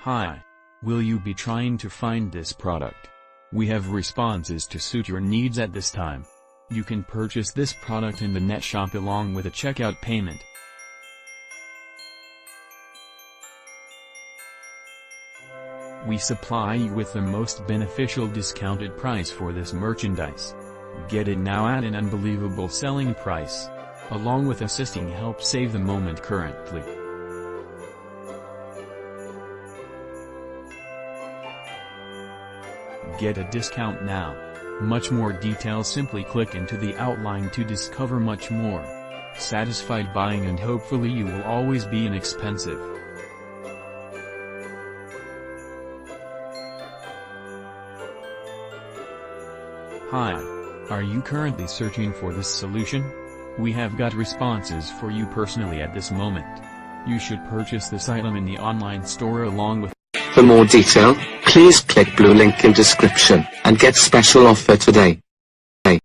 Hi. Will you be trying to find this product? We have responses to suit your needs at this time. You can purchase this product in the net shop along with a checkout payment. We supply you with the most beneficial discounted price for this merchandise. Get it now at an unbelievable selling price. Along with assisting help save the moment currently. Get a discount now. Much more details, simply click into the outline to discover much more. Satisfied buying, and hopefully you will always be inexpensive. Hi. Are you currently searching for this solution? We have got responses for you personally at this moment. You should purchase this item in the online store along with. For more detail, please click blue link in description and get special offer today.